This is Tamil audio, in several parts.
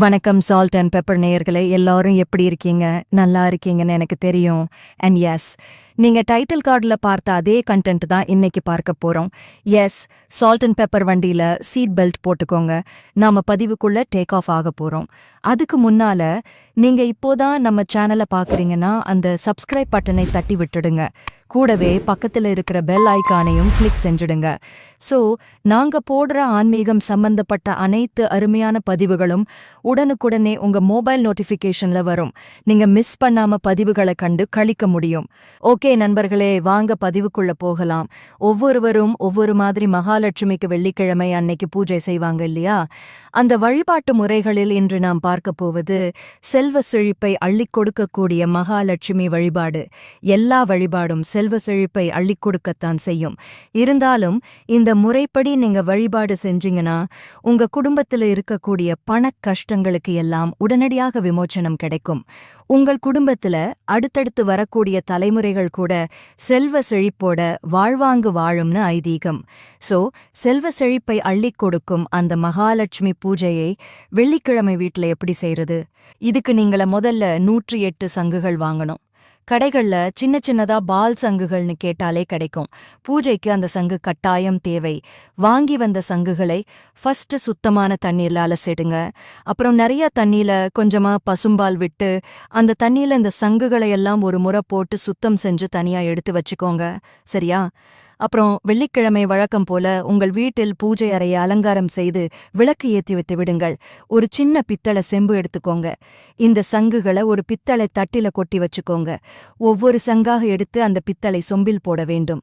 வணக்கம் சால்ட் அண்ட் பெப்பர் நேயர்களே, எல்லாரும் எப்படி இருக்கீங்க? நல்லா இருக்கீங்கன்னு எனக்கு தெரியும். அண்ட் எஸ், நீங்க டைட்டில் கார்டில் பார்த்த அதே கண்டென்ட் தான் இன்னைக்கு பார்க்க போறோம். எஸ், சால்ட் அண்ட் பெப்பர் வண்டியில சீட் பெல்ட் போட்டுக்கோங்க. நாம பதிவுக்குள்ள டேக் ஆஃப் ஆக போறோம். அதுக்கு முன்னால நீங்க இப்போதான் நம்ம சேனலை பார்க்குறீங்கன்னா அந்த சப்ஸ்கிரைப் பட்டனை தட்டி விட்டுடுங்க. கூடவே பக்கத்துல இருக்கிற பெல் ஐக்கானையும் கிளிக் செஞ்சுடுங்க. ஸோ நாங்க போடுற ஆன்மீகம் சம்பந்தப்பட்ட அனைத்து அருமையான பதிவுகளும் உடனுக்குடனே உங்க மொபைல் நோட்டிஃபிகேஷன்ல வரும். நீங்க மிஸ் பண்ணாம பதிவுகளை கண்டு களிக்க முடியும். ஓகே நண்பர்களே, வாங்க பதிவுக்குள்ள போகலாம். ஒவ்வொருவரும் ஒவ்வொரு மாதிரி மகாலட்சுமிக்கு வெள்ளிக்கிழமை அன்னைக்கு பூஜை செய்வாங்க இல்லையா? அந்த வழிபாட்டு முறைகளில் இன்று நாம் பார்க்க போவது செல்வ செழிப்பை அள்ளிக் கொடுக்கக்கூடிய மகாலட்சுமி வழிபாடு. எல்லா வழிபாடும் செல்வ செழிப்பை அள்ளிக் கொடுக்கத்தான் செய்யும். இருந்தாலும் இந்த முறைப்படி நீங்க வழிபாடு செஞ்சீங்கன்னா உங்க குடும்பத்துல இருக்கக்கூடிய பண கஷ்டங்களுக்கு எல்லாம் உடனடியாக விமோச்சனம் கிடைக்கும். உங்கள் குடும்பத்துல அடுத்தடுத்து வரக்கூடிய தலைமுறைகள் கூட செல்வ செழிப்போட வாழ்வாங்கு வாழும்னு ஐதீகம். சோ செல்வ செழிப்பை அள்ளிக் கொடுக்கும் அந்த மகாலட்சுமி பூஜையை வெள்ளிக்கிழமை வீட்டுல எப்படி செய்யறது? இதுக்கு நீங்கள முதல்ல 108 சங்குகள் வாங்கணும். கடைகள்ல சின்ன சின்னதா பால் சங்குகள்னு கேட்டாலே கிடைக்கும். பூஜைக்கு அந்த சங்கு கட்டாயம் தேவை. வாங்கி வந்த சங்குகளை ஃபர்ஸ்ட் சுத்தமான தண்ணீர்ல அலசிடுங்க. அப்புறம் நிறைய தண்ணியில கொஞ்சமா பசும்பால் விட்டு அந்த தண்ணியில இந்த சங்குகளை எல்லாம் ஒரு முறை போட்டு சுத்தம் செஞ்சு தனியா எடுத்து வச்சுக்கோங்க. சரியா? அப்புறம் வெள்ளிக்கிழமை வழக்கம் போல உங்கள் வீட்டில் பூஜை அறையை அலங்காரம் செய்து விளக்கு ஏற்றி வைத்து விடுங்கள். ஒரு சின்ன பித்தளை செம்பு எடுத்துக்கோங்க. இந்த சங்குகளை ஒரு பித்தளை தட்டில கொட்டி வச்சுக்கோங்க. ஒவ்வொரு சங்காக எடுத்து அந்த பித்தளை சொம்பில் போட வேண்டும்.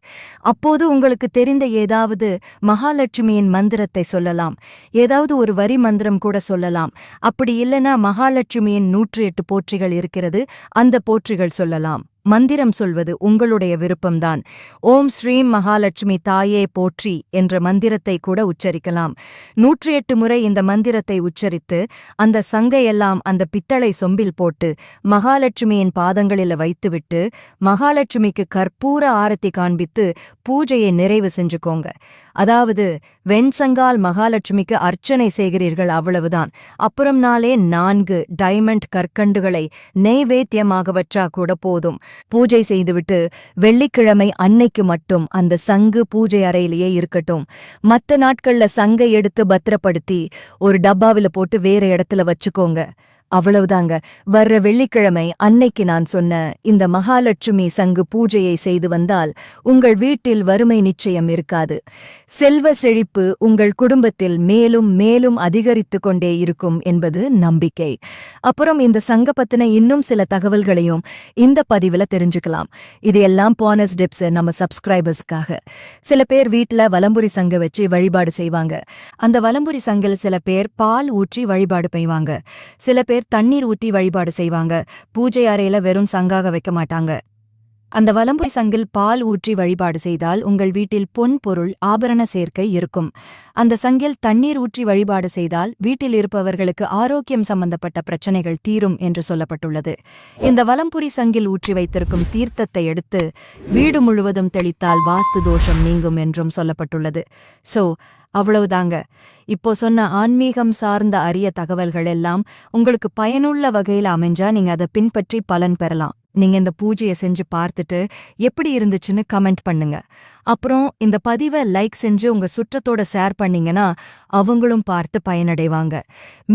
அப்போது உங்களுக்கு தெரிந்த ஏதாவது மகாலட்சுமியின் மந்திரத்தை சொல்லலாம். ஏதாவது ஒரு வரி மந்திரம் கூட சொல்லலாம். அப்படி இல்லைன்னா மகாலட்சுமியின் 108 போற்றிகள் இருக்கிறது, அந்த போற்றிகள் சொல்லலாம். மந்திரம் சொல்வது உங்களுடைய விருப்பம்தான். ஓம் ஸ்ரீம் மகாலட்சுமி தாயே போற்றி என்ற மந்திரத்தை கூட உச்சரிக்கலாம். 108 முறை இந்த மந்திரத்தை உச்சரித்து அந்த சங்கையெல்லாம் அந்த பித்தளை சொம்பில் போட்டு மகாலட்சுமியின் பாதங்களில் வைத்துவிட்டு மகாலட்சுமிக்கு கற்பூர ஆரத்தி காண்பித்து பூஜையை நிறைவு செஞ்சுக்கோங்க. அதாவது வெண்சங்கால் மகாலட்சுமிக்கு அர்ச்சனை செய்கிறீர்கள், அவ்வளவுதான். அப்புறம் நாளே 4 டைமண்ட் கற்கண்டுகளை நெய்வேத்தியமாக வச்சா கூட போதும். பூஜை செய்துவிட்டு வெள்ளிக்கிழமை அன்னைக்கு மட்டும் அந்த சங்கு பூஜை அறையிலேயே இருக்கட்டும். மத்த நாட்கள்ல சங்கை எடுத்து பத்திரப்படுத்தி ஒரு டப்பாவில போட்டு வேற இடத்துல வச்சுக்கோங்க. அவ்வளவுதாங்க. வர்ற வெள்ளிக்கிழமை அன்னைக்கு நான் சொன்ன இந்த மகாலட்சுமி சங்கு பூஜையை செய்து வந்தால் உங்கள் வீட்டில் வறுமை நிச்சயம் இருக்காது. செல்வ செழிப்பு உங்கள் குடும்பத்தில் மேலும் மேலும் அதிகரித்து கொண்டே இருக்கும் என்பது நம்பிக்கை. அப்புறம் இந்த சங்க பத்தின இன்னும் சில தகவல்களையும் இந்த பதிவுல தெரிஞ்சுக்கலாம். இதையெல்லாம் போனஸ் டிப்ஸ் நம்ம சப்ஸ்கிரைபர்ஸ்க்காக. சில பேர் வீட்டுல வலம்புரி சங்க வச்சு வழிபாடு செய்வாங்க. அந்த வலம்புரி சங்கில் சில பேர் பால் ஊற்றி வழிபாடு செய்வாங்க. சில பேர் தண்ணீர் ஊற்றி வழிபாடு செய்வாங்க. பூஜை அறையில வெறும் சங்காக வைக்க மாட்டாங்க. அந்த வலம்புரி சங்கில் பால் ஊற்றி வழிபாடு செய்தால் உங்கள் வீட்டில் பொன் பொருள் ஆபரண சேர்க்கை இருக்கும். அந்த சங்கில் தண்ணீர் ஊற்றி வழிபாடு செய்தால் வீட்டில் இருப்பவர்களுக்கு ஆரோக்கியம் சம்பந்தப்பட்ட பிரச்சனைகள் தீரும் என்று சொல்லப்பட்டுள்ளது. இந்த வலம்புரி சங்கில் ஊற்றி வைத்திருக்கும் தீர்த்தத்தை எடுத்து வீடு முழுவதும் தெளித்தால் வாஸ்து தோஷம் நீங்கும் என்றும் சொல்லப்பட்டுள்ளது. சோ அவ்வளவுதாங்க. இப்போ சொன்ன ஆன்மீகம் சார்ந்த அரிய தகவல்கள் எல்லாம் உங்களுக்கு பயனுள்ள வகையில் அமைஞ்சா நீங்க அதை பின்பற்றி பலன் பெறலாம். நீங்க இந்த பூஜையை செஞ்சு பார்த்துட்டு எப்படி இருந்துச்சுன்னு கமெண்ட் பண்ணுங்க. அப்புறம் இந்த பதிவை லைக் செஞ்சு உங்க சுற்றத்தோட ஷேர் பண்ணீங்கன்னா அவங்களும் பார்த்து பயனடைவாங்க.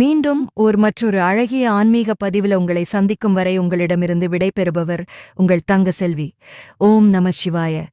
மீண்டும் மற்றொரு அழகிய ஆன்மீக பதிவில் உங்களை சந்திக்கும் வரை உங்களிடமிருந்து விடைபெறுபவர் உங்கள் தங்க செல்வி. ஓம் நம சிவாய.